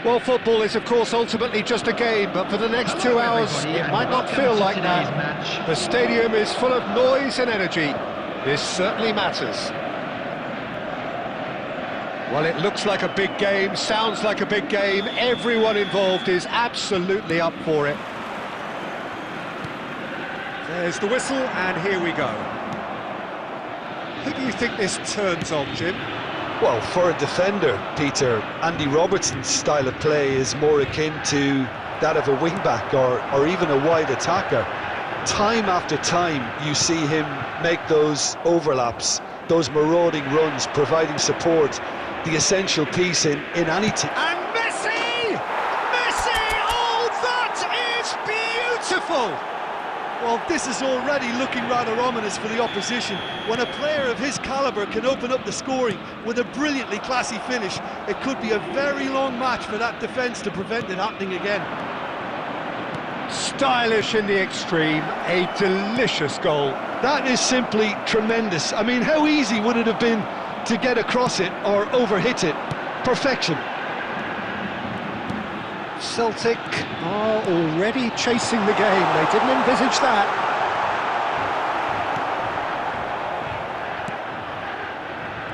Well, football is, of course, ultimately just a game, but for the next 2 hours, it might not feel like that. The stadium is full of noise and energy. This certainly matters. Well, it looks like a big game, sounds like a big game. Everyone involved is absolutely up for it. There's the whistle, and here we go. Who do you think this turns on, Jim? Well, for a defender, Peter, Andy Robertson's style of play is more akin to that of a wing-back or even a wide attacker. Time after time, you see him make those overlaps, those marauding runs, providing support, the essential piece in any team. And Messi! Messi! Oh, that is beautiful! Well, this is already looking rather ominous for the opposition. When a player of his calibre can open up the scoring with a brilliantly classy finish, it could be a very long match for that defence to prevent it happening again. Stylish in the extreme, a delicious goal. That is simply tremendous. I mean, how easy would it have been to get across it or overhit it? Perfection. Celtic are already chasing the game. They didn't envisage that.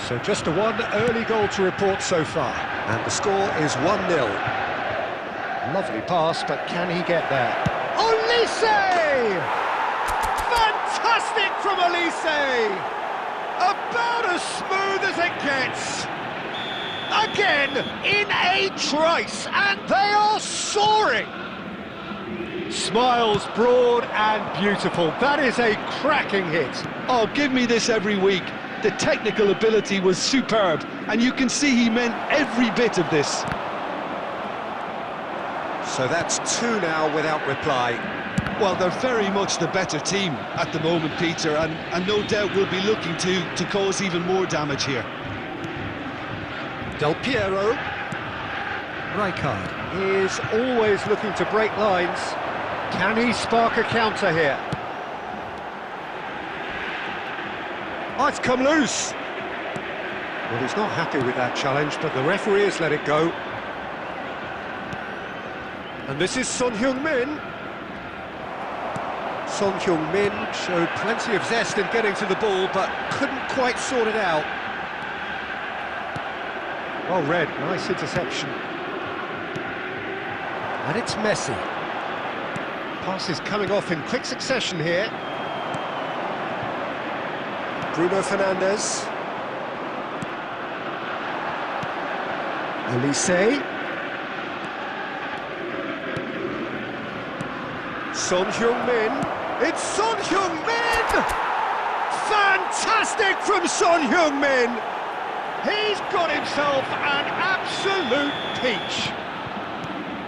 So just a one early goal to report so far. And the score is 1-0. Lovely pass, but can he get there? Olise! Fantastic from Olise! About as smooth as it gets. Again, in a trice, and they are soaring! Smiles broad and beautiful. That is a cracking hit. Oh, give me this every week. The technical ability was superb, and you can see he meant every bit of this. So that's 2 now without reply. Well, they're very much the better team at the moment, Peter, and no doubt will be looking to cause even more damage here. Del Piero. Rijkaard is always looking to break lines. Can he spark a counter here? Oh, it's come loose. Well, he's not happy with that challenge, but the referee has let it go. And this is Son Heung-min. Son Heung-min showed plenty of zest in getting to the ball, but couldn't quite sort it out. Well read, nice interception. And it's Messi. Passes coming off in quick succession here. Bruno Fernandes. Olise. Son Heung-min. It's Son Heung-min! Fantastic from Son Heung-min! He's got himself an absolute peach.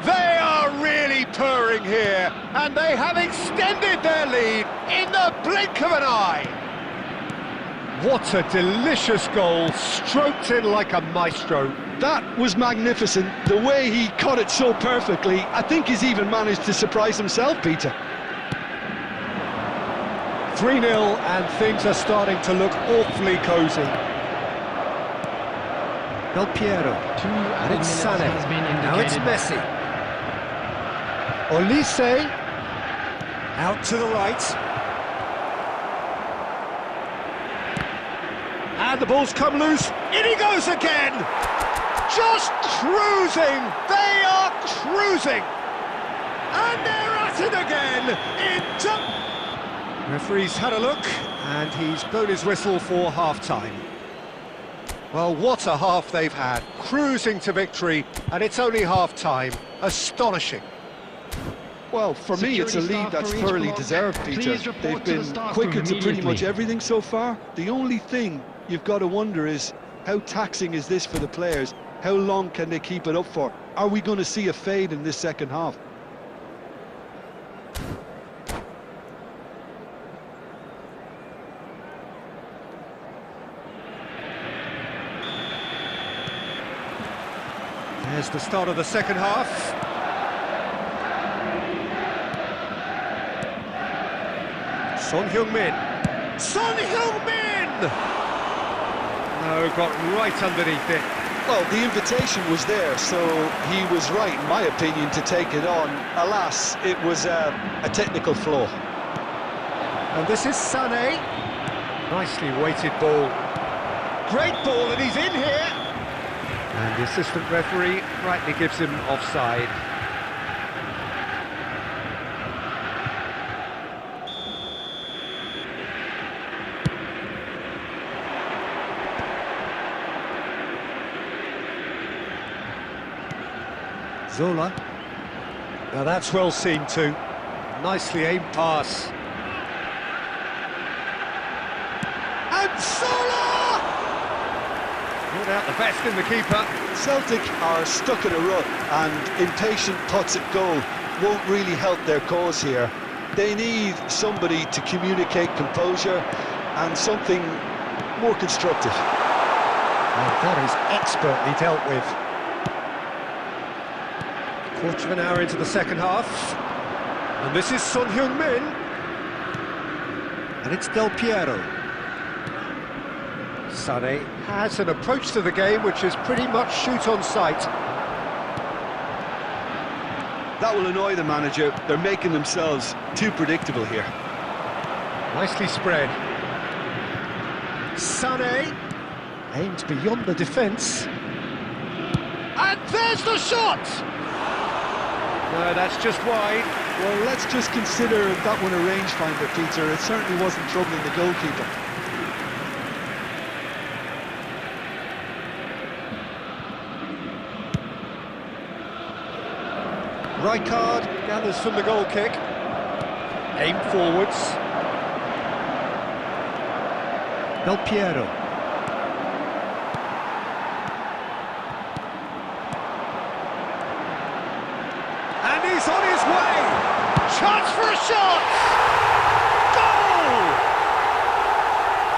They are really purring here, and they have extended their lead in the blink of an eye. What a delicious goal, stroked in like a maestro. That was magnificent. The way he caught it so perfectly, I think he's even managed to surprise himself, Peter. 3-0, and things are starting to look awfully cosy. Del Piero, and it's Sané, now it's Messi. Olise, out to the right. And the ball's come loose, in he goes again! Just cruising, they are cruising! And they're at it again, Referee's had a look, and he's blown his whistle for half-time. Well, what a half they've had, cruising to victory, and it's only half-time. Astonishing. Well, for me, it's a lead that's thoroughly deserved, Peter. They've been quicker to pretty much everything so far. The only thing you've got to wonder is, how taxing is this for the players? How long can they keep it up for? Are we going to see a fade in this second half? There's the start of the second half. Son Heung-min. Son Heung-min! No, got right underneath it. Well, the invitation was there, so he was right, in my opinion, to take it on. Alas, it was a technical flaw. And this is Sané. Nicely weighted ball. Great ball, and he's in here. And the assistant referee rightly gives him offside. Zola. Now that's well seen too. Nicely aimed pass. And Zola! Not out the best in the keeper. Celtic are stuck in a rut, and impatient pots at goal won't really help their cause here. They need somebody to communicate composure and something more constructive. And that is expertly dealt with. Quarter of an hour into the second half. And this is Son Heung-min. And it's Del Piero. Sané has an approach to the game which is pretty much shoot on sight. That will annoy the manager. They're making themselves too predictable here. Nicely spread. Sané aimed beyond the defence. And there's the shot! No, that's just wide. Well, let's just consider that one a rangefinder, Peter. It certainly wasn't troubling the goalkeeper. Rijkaard gathers from the goal kick. Aim forwards. Del Piero. And he's on his way! Chance for a shot! Goal!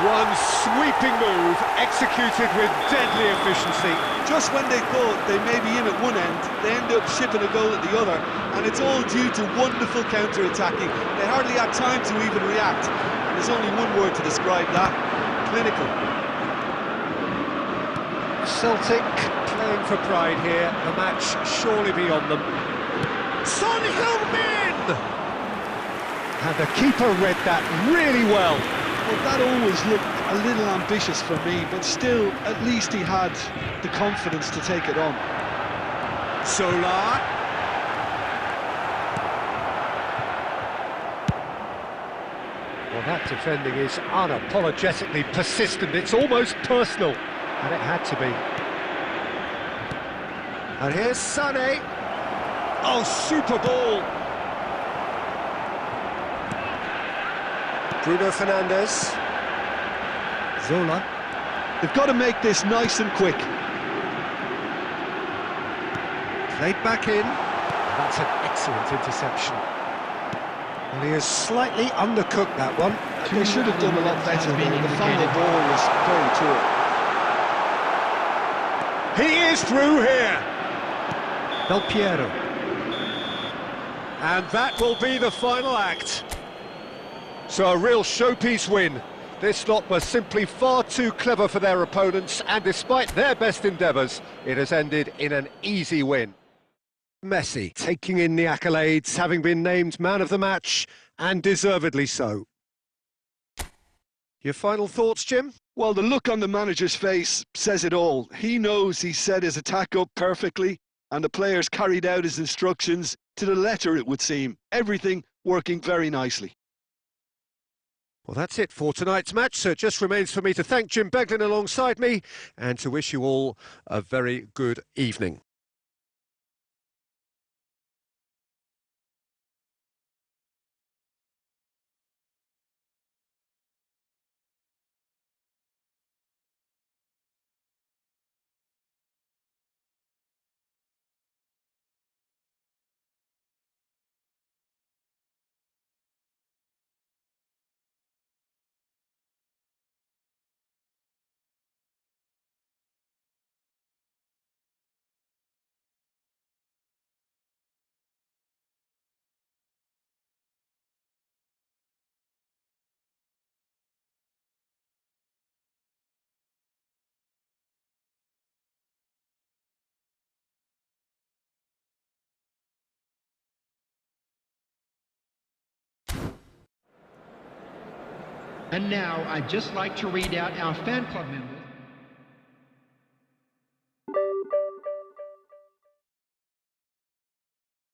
One sweeping move, executed with deadly efficiency. Just when they thought they may be in at one end, they end up shipping a goal at the other, and it's all due to wonderful counter-attacking. They hardly had time to even react, and there's only one word to describe that: clinical. Celtic playing for pride here, the match surely beyond them. Son Heung-min! And the keeper read that really well. Well, that always looked a little ambitious for me, but still, at least he had the confidence to take it on. Solar. Well, that defending is unapologetically persistent. It's almost personal, and it had to be. And here's Sané. Oh, super ball. Bruno Fernandes. Zola. They've got to make this nice and quick. Played back in. That's an excellent interception. Well, he has slightly undercooked that one. They should have done a lot better. The final ball was very poor. He is through here. Del Piero. And that will be the final act. So a real showpiece win. This lot were simply far too clever for their opponents, and despite their best endeavours, it has ended in an easy win. Messi taking in the accolades, having been named man of the match, and deservedly so. Your final thoughts, Jim? Well, the look on the manager's face says it all. He knows he set his attack up perfectly, and the players carried out his instructions to the letter, it would seem. Everything working very nicely. Well, that's it for tonight's match, so it just remains for me to thank Jim Beglin alongside me and to wish you all a very good evening. And now I'd just like to read out our fan club members.